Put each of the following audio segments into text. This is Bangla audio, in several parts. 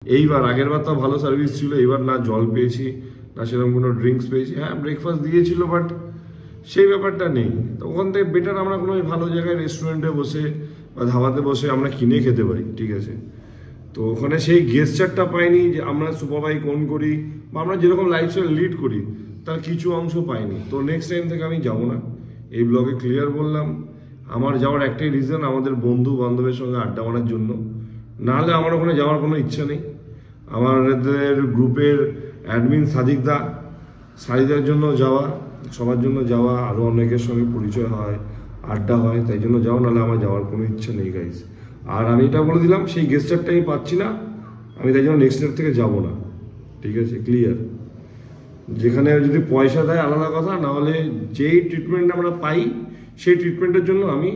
এইবার আগের বার তো ভালো সার্ভিস ছিল, এইবার না জল পেয়েছি না সেরকম কোনো ড্রিঙ্কস পেয়েছি। হ্যাঁ ব্রেকফাস্ট দিয়েছিল, বাট সেই ব্যাপারটা নেই। তো ওখান থেকে বেটার আমরা কোনো ভালো জায়গায় রেস্টুরেন্টে বসে বা ধাবাতে বসে আমরা কিনে খেতে পারি, ঠিক আছে। তো ওখানে সেই গেস্টারটা পাইনি যে আমরা সুপার বাইক অন করি বা আমরা যেরকম লাইফস্টাইল লিড করি তার কিছু অংশ পাইনি। তো নেক্সট টাইম থেকে আমি যাব না, এই ব্লগে ক্লিয়ার বললাম। আমার যাওয়ার একটাই রিজন, আমাদের বন্ধু বান্ধবের সঙ্গে আড্ডা মারার জন্য, নাহলে আমার ওখানে যাওয়ার কোনো ইচ্ছা নেই। আমাদের গ্রুপের অ্যাডমিন সাদিকদার জন্য যাওয়া, সবার জন্য যাওয়া, আরও অনেকের সঙ্গে পরিচয় হয়, আড্ডা হয়, তাই জন্য যাওয়া, নাহলে আমার যাওয়ার কোনো ইচ্ছা নেই গাইজ। আর আমি এটা বলে দিলাম, সেই গেস্টারটা আমি পাচ্ছি না, আমি তাই জন্য নেক্সট ইয়ার থেকে যাব না, ঠিক আছে, ক্লিয়ার। যেখানে যদি পয়সা দেয় আলাদা কথা, নাহলে যেই ট্রিটমেন্ট আমরা পাই সেই ট্রিটমেন্টের জন্য আমি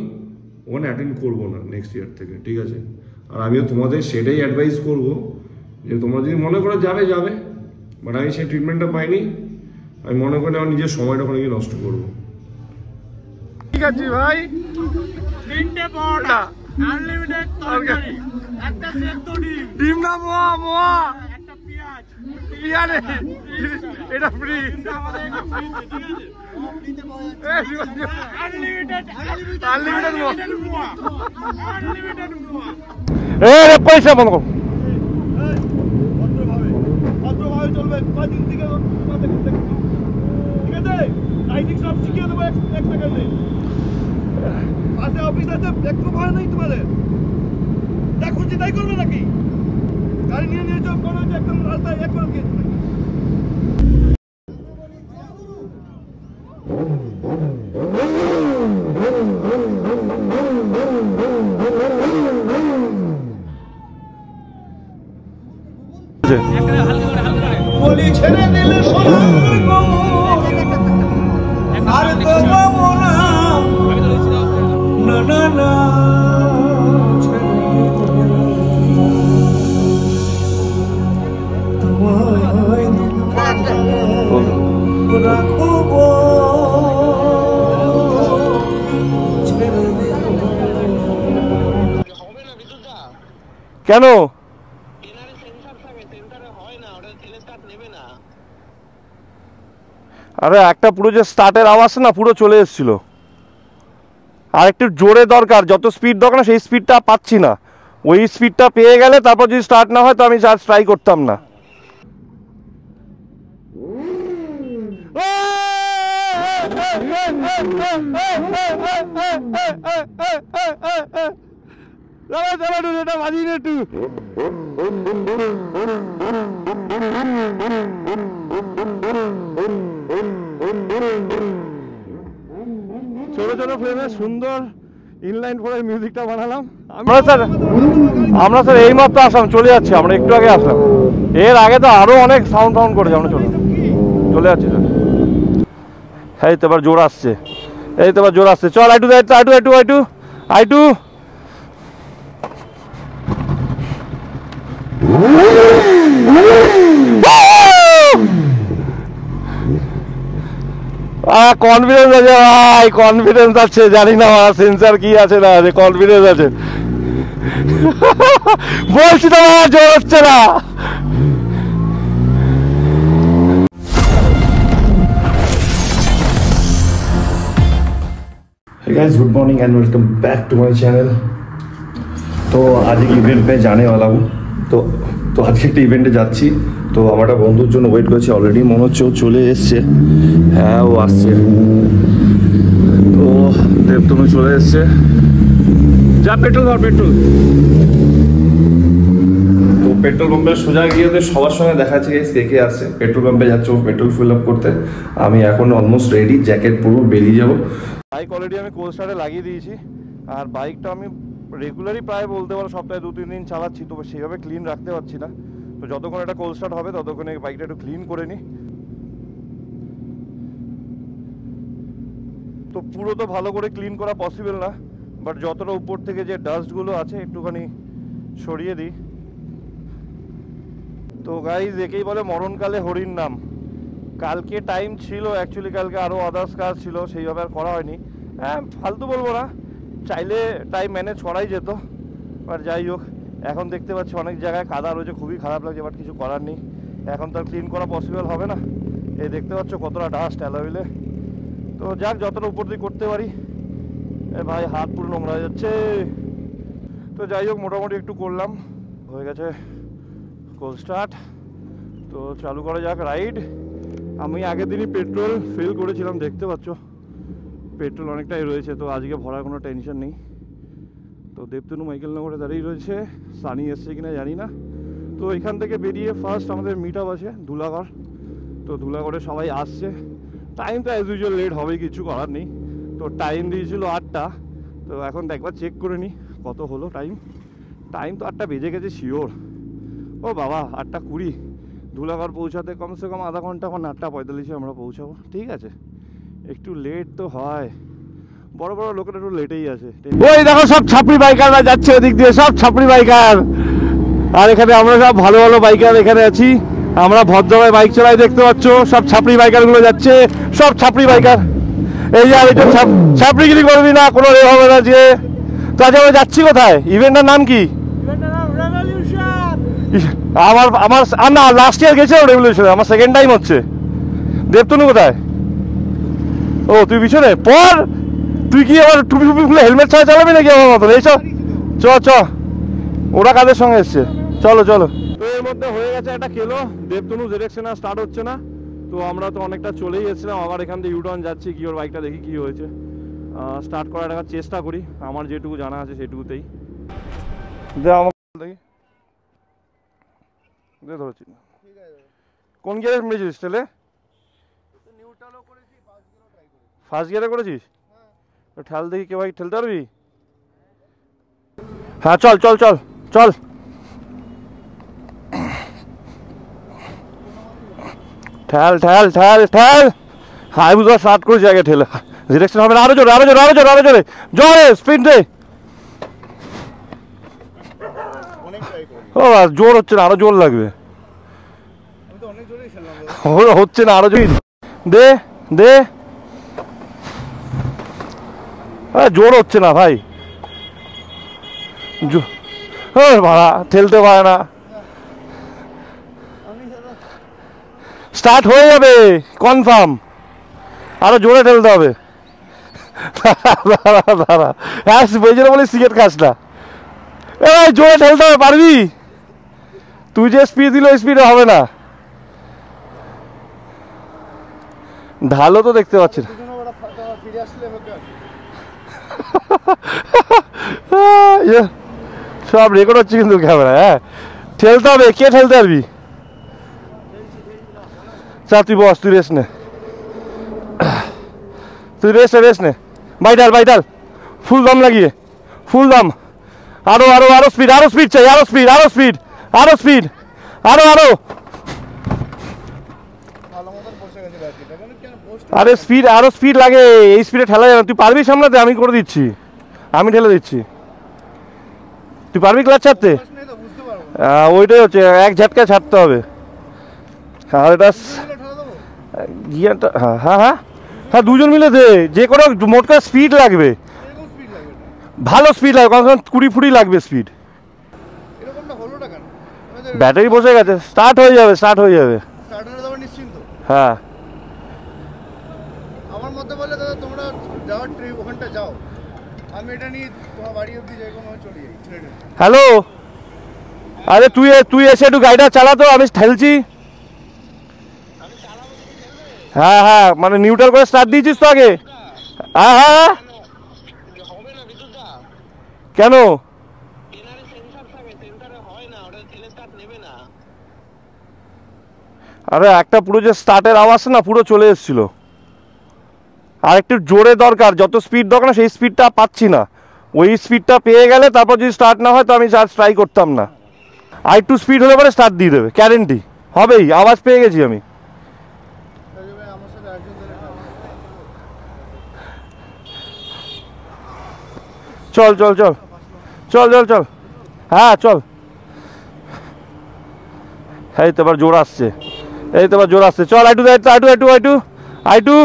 ওখানে অ্যাটেন্ড করবো না নেক্সট ইয়ার থেকে, ঠিক আছে। আর আমিও তোমাদের সেটাই অ্যাডভাইস করব যে তোমরা যদি মনে করো যাবে যাবে, বাট আমি সেই ট্রিটমেন্টটা পাইনি, আমি মনে করি আমার নিজের সময়টা ওখানে গিয়ে নষ্ট করবো। ঠিক আছে ভাই, 3টে পরোটা, আনলিমিটেড তরকারি, একটা সেদ্ধ ডিম, ডিম না মোয়া মোয়া, একটা পেঁয়াজ, ইয়ারে এটা ফ্রি, আমাদের এটা ফ্রি, ঠিক আছে? আনলিমিটেড আনলিমিটেড মোয়া, আনলিমিটেড মোয়া। এ পয়সা বন্ধ কর। ভদ্রভাবে চলবে, কয়দিন থেকে ঠিক আছে? লাইটিং সব শিখিয়ে দেবো এক সেকেন্ডে। পাশে অফিস আছে, একটু ভয় নেই তোমাদের? যা খুশি তাই করবে নাকি? গাড়ি নিয়ে নিয়ে যাও, মনে হচ্ছে একদম রাস্তায় একবার গিয়েছে। বলি ছেড়ে দিলে আর তো পাবো না, না না না, তোমায় রাখবো কেন? আরে একটা পুরো যে স্টার্টের আওয়াজ না পুরো চলে এসেছিল, আর একটু জোরে দরকার, যত স্পিড দরকার না সেই স্পিডটা পাচ্ছি না। ওই স্পিডটা পেয়ে গেলে তারপর যদি স্টার্ট না হয় তো আমি চার্জ ট্রাই করতাম না। ছোট ছোট ফ্রেমে সুন্দর ইনলাইন ফোরের মিউজিকটা বানালাম আমরা স্যার এইমাত্র আসলাম, চলে যাচ্ছি, আমরা একটু আগে আসলাম। এর আগে তো আরো অনেক সাউন্ড করেছে, আমরা চলে যাচ্ছি স্যার। এই তো এবার জোর আসছে, এই তো এবার জোর আসছে, চল আইটু আইটু আইটু আইটু আইটু। কনফিডেন্স আছে ভাই, কনফিডেন্স আছে, জানি না আমার সেন্সার কি আছে না আছে, কনফিডেন্স আছে। বলছি তো আমার জোর হচ্ছে না। Hey guys, good morning and welcome back to my channel. तो आज एक इवेंट पे जाने वाला हूँ, तो आज एक इवेंटे যাচ্ছি। তো আমার একটা বন্ধুর জন্য ওয়েট করছি, অলরেডি মনে হচ্ছে ও চলে এসছে। হ্যাঁ ও আসছে, তো দেবতনু চলে এসছে। যা পেট্রোল ধর, পেট্রোল। তো পেট্রোল পাম্পে সোজা গিয়ে ওদের সবার সঙ্গে দেখা যাচ্ছে কে কে আসছে। পেট্রোল পাম্পে যাচ্ছে ও পেট্রোল ফিল আপ করতে, আমি এখন অলমোস্ট রেডি, জ্যাকেট পরবো, বেরিয়ে যাবো। বাইক অলরেডি আমি কোল্ড স্টার্টে লাগিয়ে দিয়েছি, আর বাইকটা আমি রেগুলারই প্রায় বলতে পারো সপ্তাহে 2-3 দিন চালাচ্ছি, তো সেইভাবে ক্লিন রাখতে পারছি না। তো যতক্ষণ এটা কোল্ড স্টার্ট হবে ততক্ষণ এই বাইকটা একটু ক্লিন করে নিই। তো পুরো তো ভালো করে ক্লিন করা পসিবল না, বাট যতটা উপর থেকে যে ডাস্টগুলো আছে একটুখানি সরিয়ে দিই। তো গাইজ একেই বলে মরণকালে হরিণ নাম। কালকে টাইম ছিল, অ্যাকচুয়ালি কালকে আরও আদার্স কাজ ছিল, সেইভাবে আর করা হয়নি। হ্যাঁ ফালতু বলবো না, চাইলে টাইম ম্যানেজ করাই যেত, বাট যাই হোক এখন দেখতে পাচ্ছি অনেক জায়গায় কাদা রয়েছে, খুবই খারাপ লাগছে, বাট কিছু করার নেই। এখন তো আর ক্লিন করা পসিবল হবে না। এই দেখতে পাচ্ছ কতটা ডাস্ট অ্যালয়েলে। তো যাক, যতটা উপর দিয়ে করতে পারি। এ ভাই হাত পুরো নোংরা হয়ে যাচ্ছে। তো যাই হোক, মোটামুটি একটু করলাম, হয়ে গেছে কোল্ড স্টার্ট। তো চালু করা যাক রাইড। আমি আগের দিনই পেট্রোল ফিল করেছিলাম, দেখতে পাচ্ছ পেট্রোল অনেকটাই রয়েছে। তো আজকে ভরার কোনো টেনশন নেই। তো দেবতনু মাইকেলনগরে দাঁড়িয়ে রয়েছে, সানি এসছে কিনা জানি না। তো এখান থেকে বেরিয়ে ফার্স্ট আমাদের মিট আপ আছে ধুলাগড়। তো ধুলাগড়ে সবাই আসছে। টাইম তো অ্যাজ ইউজুয়াল লেট হবেই, কিছু করার নেই। তো টাইম দিয়েছিল 8টা। তো এখন একবার চেক করে নিই কত হলো টাইম। টাইম তো 8টা বেজে গেছে শিওর। ও বাবা, 8টা 20। ধুলাগড় পৌঁছাতে কমসে কম আধা ঘন্টা, এখন 8টা 45 আমরা পৌঁছাবো। ঠিক আছে, একটু লেট তো হয়, বড় বড় লোকের একটু লেটেই আছে। ওই দেখো সব ছাপড়ি বাইকাররা যাচ্ছে ওদিক দিয়ে, সব ছাপড়ি বাইকার। আর এখানে আমরা সব ভালো ভালো বাইকার এখানে আছি। আমরা ভদ্রভাবে বাইক চালাই, দেখতে পাচ্ছ সব ছাপড়ি বাইকার গুলো যাচ্ছে, সব ছাপড়ি বাইকার। এই যে আরেকটা ছাপড়িগিরি করবি না, কোনো রে হবে না যে। তো আজ আমরা যাচ্ছি কোথায়? ইভেন্টটার নাম কি? আমার না, লাস্ট ইয়ার গেছিলাম রেভলিউশনে, আমার সেকেন্ড টাইম হচ্ছে। দেবতনু কোথায়? ও তুই পিছনে পর। তুই কি আবার টুপি ফুপি খুলে হেলমেট ছাড়া চালাবি নাকি আমার মতন? এইসব চ চ, ওরা কাদের সঙ্গে এসছে, চলো চলো। তো এর মধ্যে হয়ে গেছে একটা কেলো, দেবতনু ডিরেকশন আর স্টার্ট হচ্ছে না। তো আমরা তো অনেকটা চলেই এসেছিলাম, আবার এখান থেকে ইউটার্ন যাচ্ছি। কি ওর বাইকটা দেখি কি হয়েছে, স্টার্ট করার একটা চেষ্টা করি, আমার যেটুকু জানা আছে সেটুকুতেই। দে আমাকে দেখি, দে ধরছি। কোন গিয়ারে মেরেছিস তেলে? ফার্স্ট গিয়ারে করেছিস? ঠেল দেখি, কে ভাই ঠেলতে পারবি? হ্যাঁ চল চল চল চল। ঠেল ঠেল ঠেল ঠেল। হাই বুঝা স্টার্ট করেছি আগে, ঠেলে ডিরেকশন হবে না। আরো জোরে আরো জোরে আরো জোরে আরো জোরে জোরে স্পিড দে। ও জোর হচ্ছে না, আরো জোর লাগবে। হচ্ছে না, আরো জোর দে দে। জোর হচ্ছে না ভাই, ভাড়া ঠেলতে পারে না। স্টার্ট হয়ে যাবে কনফার্ম, আরো জোরে ঠেলতে হবে। দাঁড়া, হ্যাঁ বেজে বলে সিগারেট খাস না। এই জোরে ঠেলতে হবে, পারবি? তুই যে স্পিড দিল স্পিডে হবে না। ঢালো তো দেখতে পাচ্ছি না। সব রেকর্ড হচ্ছে কিন্তু ক্যামেরা। হ্যাঁ ঠেলতে হবে, কে ঠেলতে পারবি? চা তুই বস, তুই রেস্ট নে, তুই রেস্ট নে। বাইটাল বাইটাল, ফুল দাম লাগিয়ে, ফুল দাম। আরো আরো আরো স্পিড, আরো স্পিড চাই, আরো স্পিড আরো স্পিড আরো স্পিড আরো আরো। আরে স্পিড, আরো স্পিড লাগে, এই স্পিডে ঠেলা যাবে না। তুই পারবি সামলাতে? আমি করে দিচ্ছি, আমি ঠেলে দিচ্ছি। তুই পারবি ক্লাচ ছাড়তে? ওইটাই হচ্ছে, এক ঝাটকা ছাড়তে হবে। আর এটা গিয়ারটা, হ্যাঁ হ্যাঁ হ্যাঁ হ্যাঁ, দুজন মিলে দে। যে কোনো মোট করে স্পিড লাগবে, ভালো স্পিড লাগবে, কম 20-40 লাগবে স্পিড। ব্যাটারি বসে গেছে, স্টার্ট হয়ে যাবে, স্টার্ট হয়ে যাবে। হ্যাঁ আমার মতে বলে দাদা তোমরা যাও, ওখানটা যাও, আমি এটা নিয়ে তোমার বাড়ি অবধি যাই, কোনো চলে যাই। হ্যালো, আরে তুই এসে একটু গাড়িটা চালাতো, আমি ঠেলছি। হ্যাঁ হ্যাঁ, মানে নিউট্রাল করে স্টার্ট দিয়েছিস তো আগে? হ্যাঁ হ্যাঁ। কেন? আরে একটা পুরো যে স্টার্টের আওয়াজ না পুরো চলে এসেছিল। আর একটু জোরে দরকার, যত স্পিড দরকার না সেই স্পিডটা পাচ্ছি না। ওই স্পিডটা পেয়ে গেলে তারপর যদি স্টার্ট না হয় তো আমি ট্রাই করতাম না। আর একটু স্পিড হলে পরে স্টার্ট দিয়ে দেবে, গ্যারেন্টি হবেই। আওয়াজ পেয়ে গেছি আমি। চল চল চল চল চল চল, হ্যাঁ চল। এই তো এবার জোর আসছে, এই তো এবার জোর আসছে। চল আইটু আইটু আইটু আইটু আইটু আইটু।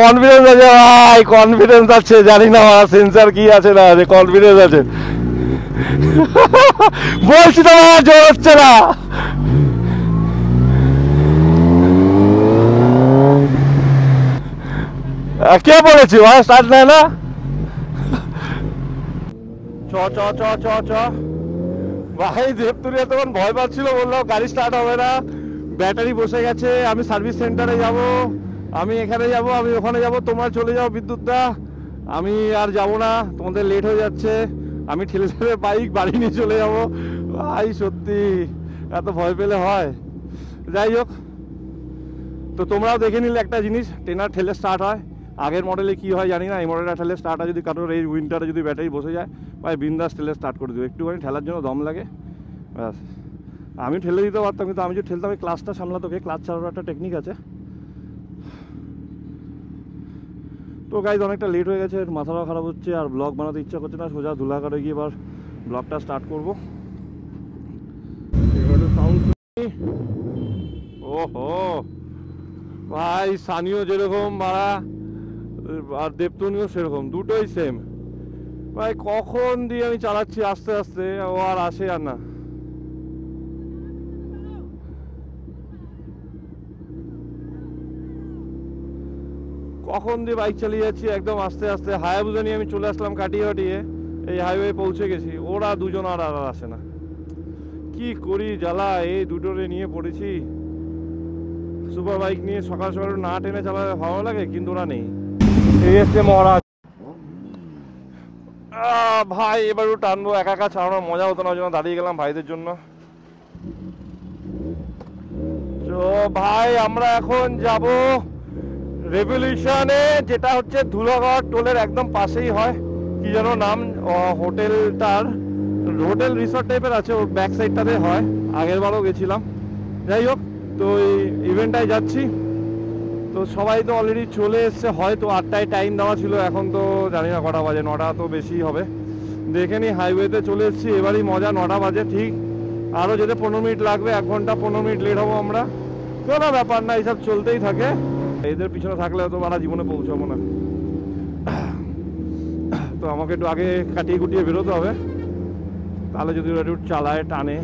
কনফিডেন্স আছে ভাই, কনফিডেন্স আছে, জানি না আমার সেন্সার কি আছে না আছে, কনফিডেন্স আছে। বলছি তো আমার জোর হচ্ছে না। কে বলেছি ভাই স্টার্ট নেয় না? চ চ চ চ চ ভাই, দেবতুরি তখন ভয় পাচ্ছিল, বললাম গাড়ি স্টার্ট হবে না, ব্যাটারি বসে গেছে, আমি সার্ভিস সেন্টারে যাব, আমি এখানে যাব, আমি ওখানে যাব, তোমরা চলে যাও বিদ্যুৎদা, আমি আর যাব না, তোমাদের লেট হয়ে যাচ্ছে, আমি ঠেলে ঠেলে বাইক বাড়ি নিয়ে চলে যাব। ভাই সত্যি এত ভয় পেলে হয়? যাই হোক, তো তোমরাও দেখে নিলে একটা জিনিস, টেনার ঠেলে স্টার্ট হয়। আগের মডেলে কি হয় জানি না, এই মডেলটা ঠেলে স্টার্ট হয় যদি কারোর এই উইন্টারে যদি ব্যাটারি বসে যায়, ভাই বিন্দাস ঠেলে স্টার্ট করে দেবো, একটুখানি ঠেলার জন্য দম লাগে ব্যাস। আমি ঠেলে দিতে পারতাম, কিন্তু আমি যদি ঠেলতাম এই ক্লাসটা সামলাতে, ওকে ক্লাচ চালানোর একটা টেকনিক আছে। তো গাইজ অনেকটা লেট হয়ে গেছে, মাথাটাও খারাপ হচ্ছে, আর ব্লগ বানাতে ইচ্ছা করছে না, সোজা ধুলাঘাটে গিয়ে এবার ব্লগটা স্টার্ট করবো। সাউন্ড ওহো ভাই, সানিও যেরকম মারা আর দেবতনিও সেরকম, দুটোই সেম ভাই। কখন দিয়ে আমি চালাচ্ছি আস্তে আস্তে, ও আর আসে আর না। কখন দিয়ে বাইক চালিয়ে যাচ্ছি একদম আস্তে আস্তে, হায়াবুজা নিয়ে আমি চলে আসলাম কাটিয়ে কাটিয়ে, এই হাইওয়ে পৌঁছে গেছি, ওরা দুজন আর আসে না। কি করি জ্বালা, এই দুটোরে নিয়ে পড়েছি। সুপার বাইক নিয়ে সকাল সকাল না টেনে চালাতে ভালো লাগে, কিন্তু ওরা নেই। এই এসছে মহারাজ। ভাই এবারও টানবো, একা একা চালানোর মজা হতো না, ওই জন্য দাঁড়িয়ে গেলাম ভাইদের জন্য। তো ভাই আমরা এখন যাব রেভলিউশনে, যেটা হচ্ছে ধুলাগড় টোলের একদম পাশেই হয়, কি যেন নাম হোটেলটার, হোটেল রিসর্ট টাইপের আছে, ওর ব্যাক সাইডটাতে হয়, আগের বারও গেছিলাম। যাই হোক, তো এই ইভেন্টটায় যাচ্ছি। তো সবাই তো অলরেডি চলে এসছে, হয়তো 8টায় টাইম দেওয়া ছিল, এখন তো জানি না কটা বাজে, 9টা তো বেশি হবে। দেখে নি হাইওয়েতে চলে এসেছি, এবারই মজা, 9টা বাজে ঠিক। আরও যেতে 15 মিনিট লাগবে, 1 ঘন্টা 15 মিনিট লেট হবো আমরা, কোনো ব্যাপার না, এইসব চলতেই থাকে। এদের পিছনে থাকলে তো আমরা জীবনে পৌঁছাবো না। তো আমাকে একটু আগে কাটিয়ে কুটিয়ে বেরোতে হবে, তাহলে যদি ওরা একটু চালায় টানে।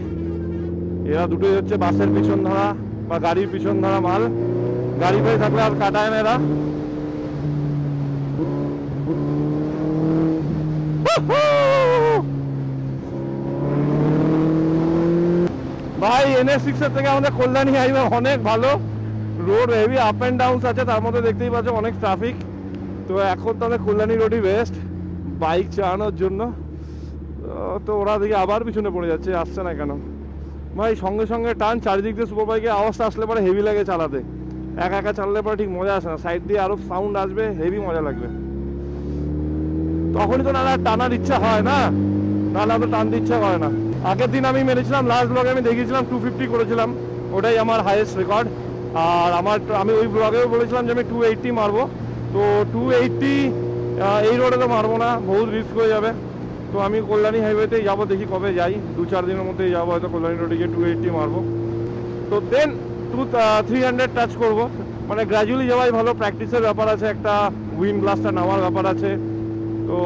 এরা দুটোই হচ্ছে বাসের পিছন ধরা বা গাড়ির পিছন ধরা মাল, গাড়ি পেয়ে থাকলে আর কাটায় না এরা। ভাই NH6 এর থেকে আমাদের কল্যাণী হাইওয়ে অনেক ভালো, road heavy up and down আছে, তার মধ্যে দেখতেই পাচ্ছ অনেক ট্রাফিক। তো এখন তাহলে কল্যাণী রোডই বেস্ট বাইক চালানোর জন্য। তো ওরা দিকে আবার পিছনে পড়ে যাচ্ছে, আসছে না কেন ভাই? সঙ্গে সঙ্গে টান, চারিদিক দিয়ে সুপার বাইকের আওয়াজটা আসলে পরে হেভি লাগে চালাতে, একা একা চালালে পরে ঠিক মজা আসে না, সাইড দিয়ে আরো সাউন্ড আসবে, হেভি মজা লাগবে। তখনই তো না টানার ইচ্ছা হয় না, নাহলে তো টানতে ইচ্ছা করে না। আগের দিন আমি মেরেছিলাম, লাস্ট ব্লগে আমি দেখিয়েছিলাম 250 করেছিলাম, ওটাই আমার হাইয়েস্ট রেকর্ড। আর আমি ওই ব্লগেও বলেছিলাম যে আমি 280 মারবো। তো 280 এই রোডে তো মারবো না, বহুত রিস্ক হয়ে যাবে। তো আমি কল্যাণী হাইওয়েতেই যাবো, দেখি কবে যাই, 2-4 দিনের মধ্যেই যাবো হয়তো কল্যাণী রোডে গিয়ে 280 মারবো। তো দেন 300 টাচ করবো, মানে গ্র্যাজুয়ালি যাওয়াই ভালো, প্র্যাকটিসের ব্যাপার আছে, একটা উইন্ড ব্লাস্টার নামার ব্যাপার আছে। তো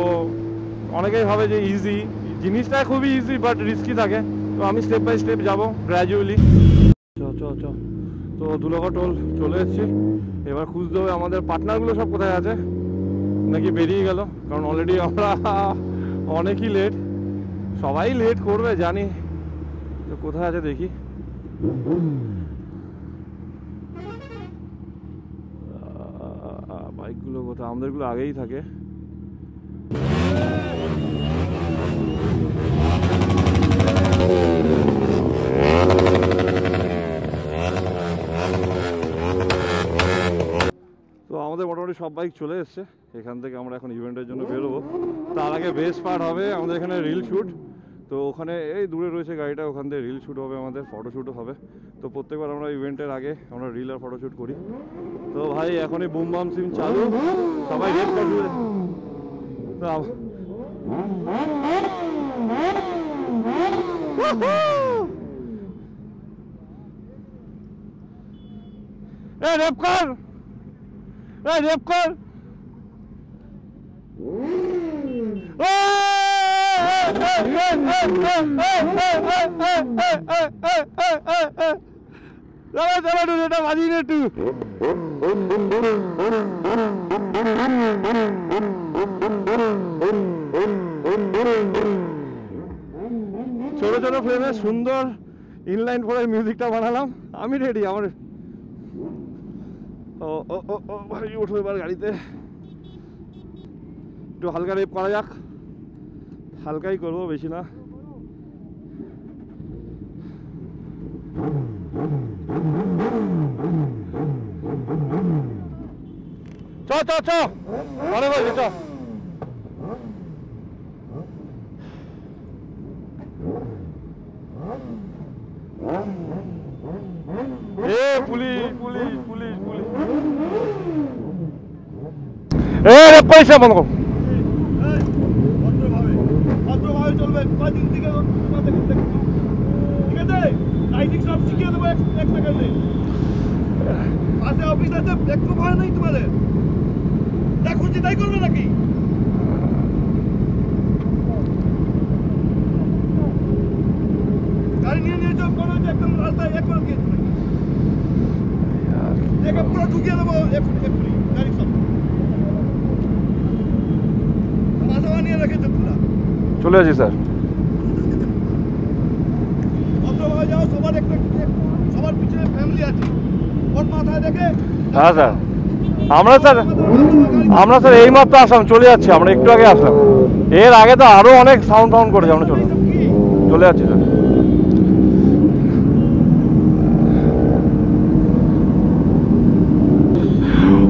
অনেকেই ভাবে যে ইজি, জিনিসটা খুবই ইজি বাট রিস্কি থাকে। তো আমি স্টেপ বাই স্টেপ যাবো গ্র্যাজুয়ালি। চ তো ধুলাগড় টোল চলে এসেছি, এবার খুঁজতে হবে আমাদের পার্টনারগুলো সব কোথায় আছে, নাকি বেরিয়ে গেল, কারণ অলরেডি আমরা অনেকই লেট, সবাই লেট করবে জানি। তো কোথায় আছে দেখি। বাইকগুলো কোথায়? আমাদেরগুলো আগেই থাকে। তো আমাদের মোটামুটি সব বাইক চলে এসছে, এখান থেকে আমরা এখন ইভেন্টের জন্য বেরোবো। তার আগে বেস্ট পার্ট হবে আমাদের এখানে রিল শ্যুট। তো ওখানে এই দূরে রয়েছে গাড়িটা, ওখান থেকে রিল শ্যুট হবে, আমাদের ফটোশ্যুটও হবে। তো প্রত্যেকবার আমরা ইভেন্টের আগে আমরা রিল আর ফটোশ্যুট করি। তো ভাই এখনই বুম বাম সিম চালু, সবাই রেড করবে। রেপ কর রেপ কর। এটা বাজি না একটু। ছোট ছোট ফ্রেমে সুন্দর ইনলাইন ফোরের মিউজিকটা বানালাম। আমি রেডি। আমার ভাই উঠো এবার গাড়িতে। একটু হালকা রেপ করা যাক। হালকাই করবো, বেশি না। চ চ চ মনে বলছে চ। এ পুলিশ পুলিশ পুলিশ পুলিশ। এ রেপ পয়সা বন্ধ কর। ভদ্রভাবে চলবে। কয়দিন থেকে ঠিক আছে? লাইটিং সব শিখিয়ে দেবো এক সেকেন্ডে। পাশে অফিস আছে, একটু ভয় নেই তোমাদের? যা খুশি তাই করবে নাকি? গাড়ি নিয়ে নিয়েছো, মনে হচ্ছে একদম রাস্তায় এক করে দিয়েছো নাকি? দেখে পুরো ঢুকিয়ে দেবো এক্ষুনি গাড়ি সব। মাথা নিয়ে রেখেছো তোমরা। চলে আসি স্যার। ভদ্রভাবে যাও। সবার পিছনে ফ্যামিলি আছে, ওর মাথায় রেখে। হ্যাঁ স্যার, আমরা স্যার এইমাত্র আসলাম, চলে যাচ্ছি। আমরা একটু আগে আসলাম। এর আগে তো আরো অনেক সাউন্ড করেছে। আমরা চলে যাচ্ছি স্যার।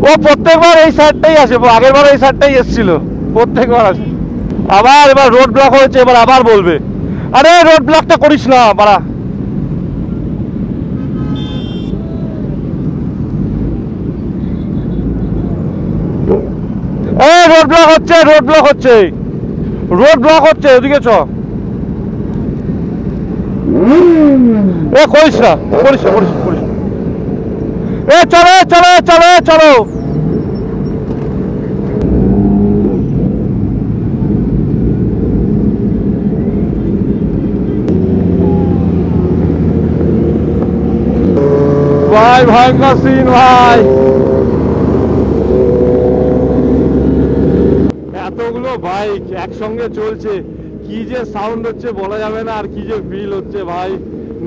ও প্রত্যেকবার এই সাইডটাই আসে, আগের বার এই সাইডটাই এসেছিল, প্রত্যেকবার আসে। আবার এবার রোড ব্লক হয়েছে, এবার আবার বলবে আরে রোড ব্লকটা করিস না বাড়া। এই রোড ব্লক হচ্ছে, রোড ব্লক হচ্ছে, রোড ব্লক হচ্ছে, ওদিকে চ। এ করিস না, করিস না, করিস না, করিস না। এ চলো চলো চলো চলো। ভাই ভয়ঙ্কর সিন ভাই। এতগুলো বাইক একসঙ্গে চলছে, কি যে সাউন্ড হচ্ছে বলা যাবে না। আর কি যে ফিল হচ্ছে ভাই,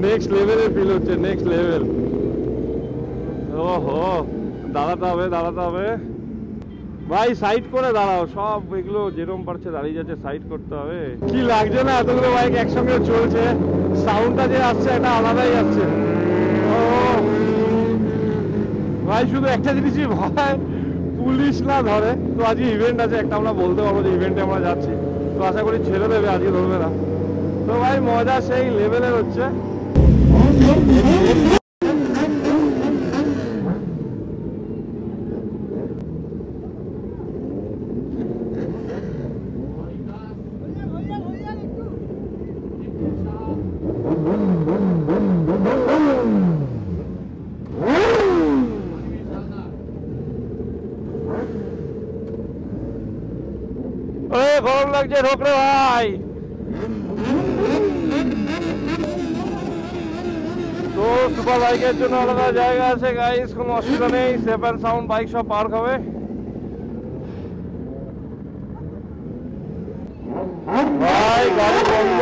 নেক্সট লেভেলের ফিল হচ্ছে, নেক্সট লেভেল। ওহো, দাঁড়াতে হবে, দাঁড়াতে হবে ভাই। সাইড করে দাঁড়াও। সব এগুলো যেরকম পারছে দাঁড়িয়ে যাচ্ছে, সাইড করতে হবে। কি লাগছে না এতগুলো বাইক একসঙ্গে চলছে, সাউন্ডটা যে আসছে একটা আলাদাই আসছে। ও ভাই, শুধু একটা জিনিসই ভয়, পুলিশ না ধরে। তো আজকে ইভেন্ট আছে একটা, আমরা বলতে পারবো যে ইভেন্টে আমরা যাচ্ছি। তো আশা করি ছেড়ে দেবে, আজকে ধরবে না। তো ভাই মজা সেই লেভেলের হচ্ছে। গরম লাগছে, ঢোকরে ভাই। তো সুপার বাইকের জন্য আলাদা জায়গা আছে গাইস, কোনো অসুবিধা নেই। সেফ অ্যান্ড সাউন্ড বাইক সব পার্ক হবে। ভাই গাড়ি বন্ধ,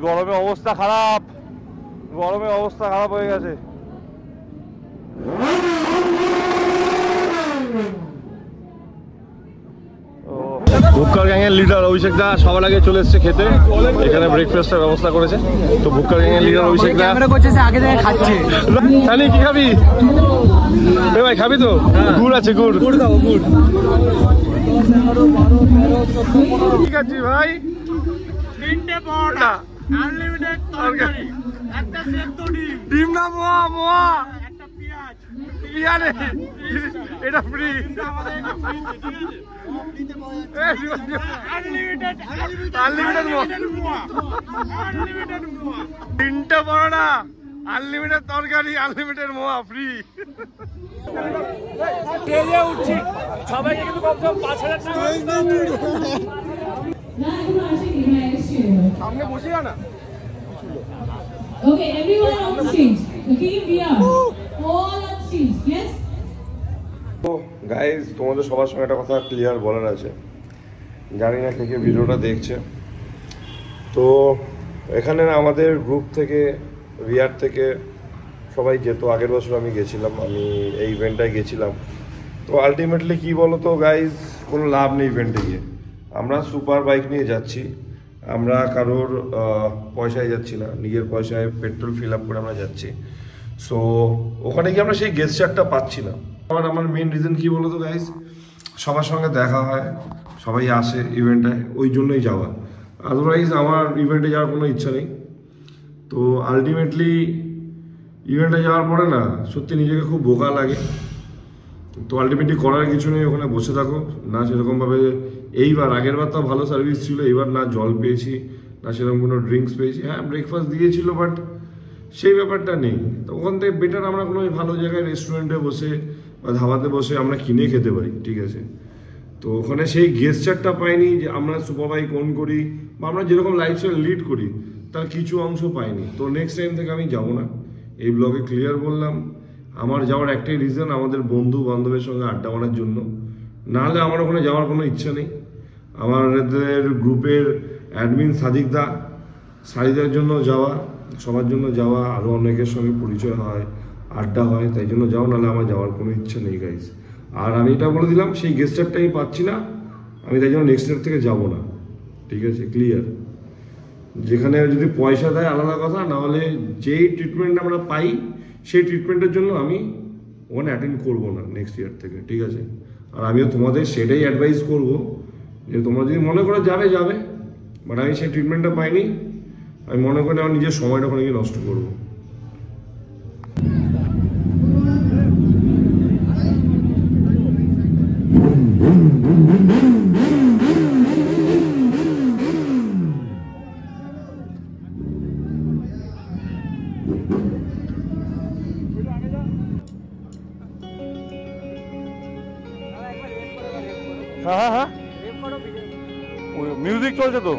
গরমে অবস্থা খারাপ, গরমে অবস্থা খারাপ হয়ে গেছে। ভুক্কার গ্যাংয়ের লিডার অভিষেক দা সবার আগে চলে এসেছে খেতে। এখানে ব্রেকফাস্টের ব্যবস্থা করেছে। তো ভুক্কার গ্যাংয়ের লিডার অভিষেক দা আগে থেকে খাচ্ছে। তাহলে কি খাবি ভাই? খাবি তো? গুড় আছে, গুড় দাও, গুড়। ঠিক আছে ভাই, পরোটা আনলিমিটেড তরকারি একটা সেদ্ধ ডিম ডিম না মোয়া মোয়া একটা পেঁয়াজ পিয়ারে এটা ফ্রি আমাদের এটা ফ্রি ঠিক আছে আনলিমিটেড আনলিমিটেড মোয়া আনলিমিটেড মোয়া তিনটে পরোটা আনলিমিটেড তরকারি আনলিমিটেড মোয়া ফ্রি তেলে উঠছি সবাইকে কিন্তু কম 5,000 টাকা সামনে বসে না Okay, everyone on stage. Okay, we are all on stage. Yes. তো গাইজ তোমাদের সবার সঙ্গে একটা কথা ক্লিয়ার বলার আছে, জানি না কে কে ভিডিওটা দেখছে। তো এখানে না আমাদের গ্রুপ থেকে রিয়ার থেকে সবাই যেত, আগের বছর আমি গেছিলাম, আমি এই ইভেন্টটায় গেছিলাম। তো আলটিমেটলি কী বলো তো গাইজ, কোনো লাভ নেই ইভেন্টে গিয়ে। আমরা সুপার বাইক নিয়ে যাচ্ছি, আমরা কারোর পয়সায় যাচ্ছি না, নিজের পয়সায় পেট্রোল ফিল আপ করে আমরা যাচ্ছি। সো ওখানে গিয়ে আমরা সেই গেস্টারটা পাচ্ছি না। আমার মেন রিজন কী বলো তো গাইজ, সবার সঙ্গে দেখা হয়, সবাই আসে ইভেন্টে, ওই জন্যই যাওয়া। আদারওয়াইজ আমার ইভেন্টে যাওয়ার কোনো ইচ্ছা নেই। তো আলটিমেটলি ইভেন্টে যাওয়ার পরে না সত্যি নিজেকে খুব বোকা লাগে। তো আলটিমেটলি করার কিছু নেই, ওখানে বসে থাকো না। সেরকমভাবে এইবার, আগের বার তো ভালো সার্ভিস ছিল, এইবার না জল পেয়েছি না সেরকম কোনো ড্রিঙ্কস পেয়েছি। হ্যাঁ ব্রেকফাস্ট দিয়েছিল, বাট সেই ব্যাপারটা নেই। তো ওখান থেকে বেটার আমরা কোনো ভালো জায়গায় রেস্টুরেন্টে বসে বা ধাবাতে বসে আমরা কিনে খেতে পারি, ঠিক আছে। তো ওখানে সেই গেস্টারটা পাইনি যে আমরা সুপার বাইক অন করি বা আমরা যেরকম লাইফস্টাইল লিড করি তার কিছু অংশ পাইনি। তো নেক্সট টাইম থেকে আমি যাবো না, এই ব্লগে ক্লিয়ার বললাম। আমার যাওয়ার একটাই রিজন, আমাদের বন্ধু বান্ধবের সঙ্গে আড্ডা মারার জন্য, নাহলে আমার ওখানে যাওয়ার কোনো ইচ্ছা নেই। আমাদের গ্রুপের অ্যাডমিন সাদিকদার জন্য যাওয়া, সবার জন্য যাওয়া, আরও অনেকের সঙ্গে পরিচয় হয়, আড্ডা হয়, তাই জন্য যাওয়া, নাহলে আমার যাওয়ার কোনো ইচ্ছা নেই গাইজ। আর আমি এটা বলে দিলাম, সেই গেস্টারটা আমি পাচ্ছি না, আমি তাই জন্য নেক্সট ইয়ার থেকে যাবো না, ঠিক আছে, ক্লিয়ার। যেখানে যদি পয়সা দেয় আলাদা কথা, নাহলে যেই ট্রিটমেন্ট আমরা পাই সেই ট্রিটমেন্টের জন্য আমি ওখানে অ্যাটেন্ড করবো না নেক্সট ইয়ার থেকে, ঠিক আছে। আর আমিও তোমাদের সেটাই অ্যাডভাইস করবো যে তোমরা যদি মনে করো যাবে, বাট আমি সেই ট্রিটমেন্টটা পাইনি, আমি মনে করি আমার নিজের সময়টা ওখানে গিয়ে নষ্ট করবো। হ্যাঁ হ্যাঁ মিউজিক চলছে তো।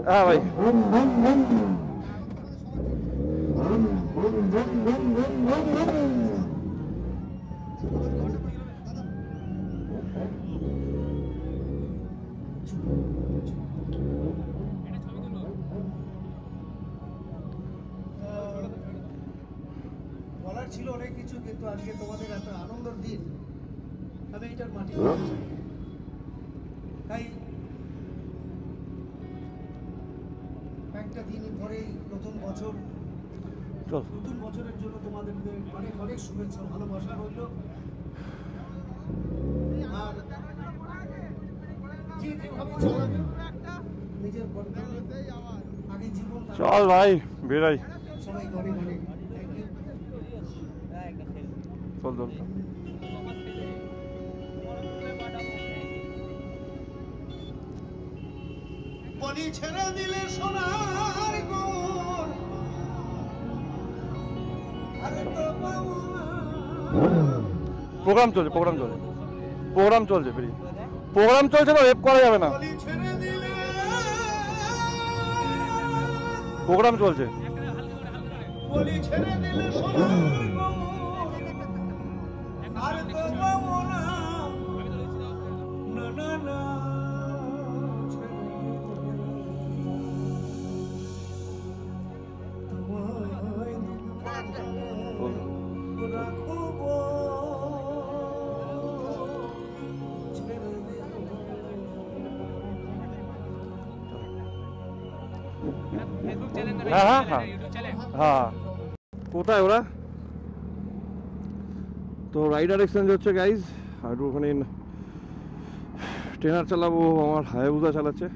হ্যাঁ ভাই, বলার ছিল অনেক কিছু, কিন্তু আজকে তোমাদের এত আনন্দের দিন, আমি এটার মাটি তাই একটা দিন পরেই নতুন বছর, নতুন বছরের জন্য তোমাদের অনেক অনেক শুভেচ্ছা ভালোবাসা রইল। আর যে যেভাবে চলাবে নিজের কন্ট্রোলে আগে জীবন, চল ভাই বেরাই, সবাই অনেক অনেক থ্যাংক ইউ। চল চল। বলি ছেড়ে দিলে সোনার গোর, আরে তো পাবো না। প্রোগ্রাম চলছে ফ্রি প্রোগ্রাম চলছে, তো রেপ করা যাবে না। বলি ছেড়ে দিলে প্রোগ্রাম চলছে। বলি ছেড়ে দিলে সোনার গো, আর তো পাবো না, না না না, ছেড়ে তোমায় রাখবো, ছেড়ে হ্যাঁ হ্যাঁ হ্যাঁ হ্যাঁ। কোথায় ওরা? তো রাইডার এক্সচেঞ্জ হচ্ছে গাইজ, আর ওখানে ট্রেনার চালাবো, আমার হায়াবুসা চালাচ্ছে।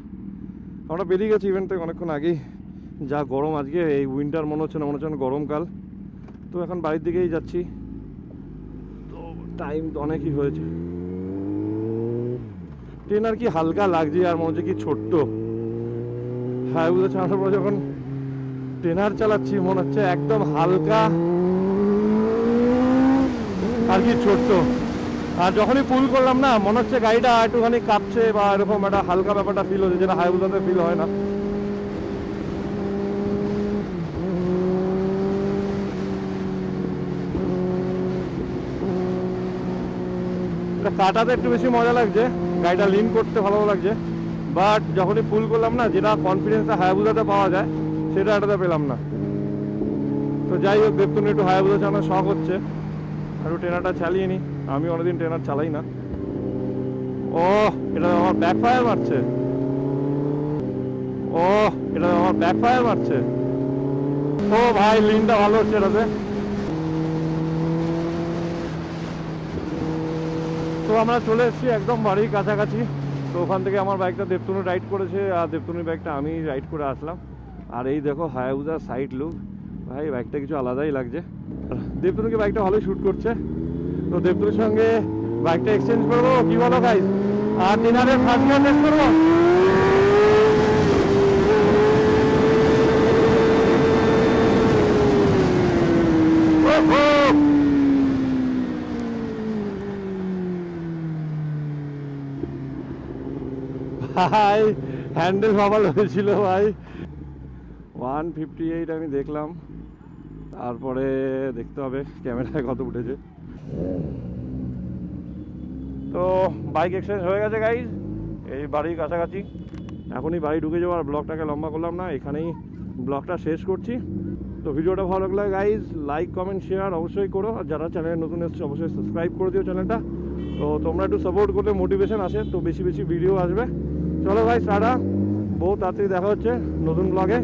আমরা বেরিয়ে গেছি ইভেন্ট থেকে অনেকক্ষণ আগেই। যা গরম আজকে, এই উইন্টার মনে হচ্ছে না, মনে হচ্ছে গরমকাল। তো এখন বাড়ির দিকেই যাচ্ছি। তো টাইম তো অনেকই হয়েছে। ট্রেনার কি হালকা লাগছে, আর মনে হচ্ছে কি ছোট্ট। হায়াবুসা চালানোর পর যখন ট্রেনার চালাচ্ছি মনে হচ্ছে একদম হালকা আর কি ছোট্ট। আর যখনই পুল করলাম না, মনে হচ্ছে গাড়িটা একটুখানি কাঁপছে বা এরকম একটা হালকা ব্যাপারটা ফিল হচ্ছে, যেটা হায়াবুসাতে ফিল হয় না। কাটাতে একটু বেশি মজা লাগছে, গাড়িটা লিন করতে ভালো লাগছে, বাট যখনই পুল করলাম না, যেটা কনফিডেন্সটা হায়াবুসাতে পাওয়া যায় সেটা এটাতে পেলাম না। তো যাই হোক, দেখতুন একটু হায়াবুসা চালানোর শখ হচ্ছে, আর ট্রেনারটা চালিয়ে নি। আমি অনেকদিন ট্রেনার চালাই না। ও এটা আমার ব্যাক ফায়ার মারছে, ও এটা আমার ব্যাক ফায়ার মারছে। ও ভাই, লিনটা ভালো হচ্ছে এটাতে। তো আমরা চলে এসেছি একদম বাড়ির কাছাকাছি। তো ওখান থেকে আমার বাইকটা দেবতনু রাইড করেছে, আর দেবতনুর বাইকটা আমি রাইড করে আসলাম। আর এই দেখো হায়াবুসার সাইড লুক, ভাই বাইকটা কিছু আলাদাই লাগছে। দেবতনুকে বাইকটা ভালোই শ্যুট করছে। তো দেবতনুর সঙ্গে বাইকটা এক্সচেঞ্জ করবো, কি বলো গাইস? আর ডিনারের ফার্স্ট গিয়ার টেস্ট করবো। ভাই হ্যান্ডেল ভাবাল হয়েছিল ভাই। 158 আমি দেখলাম, তারপরে দেখতে হবে ক্যামেরায় কত উঠেছে। তো বাইক এক্সচেঞ্জ হয়ে গেছে গাইজ, এই বাড়ির কাছাকাছি। এখনই বাড়ি ঢুকে যাবো, আর ব্লগটাকে লম্বা করলাম না, এখানেই ব্লগটা শেষ করছি। তো ভিডিওটা ভালো লাগলে গাইজ লাইক কমেন্ট শেয়ার অবশ্যই করো, আর যারা চ্যানেলে নতুন এসছে অবশ্যই সাবস্ক্রাইব করে দিও চ্যানেলটা। তো তোমরা একটু সাপোর্ট করলে মোটিভেশন আসে, তো বেশি বেশি ভিডিও আসবে। চলো ভাই টাটা, বহু তাড়াতাড়ি দেখা হচ্ছে নতুন ব্লগে।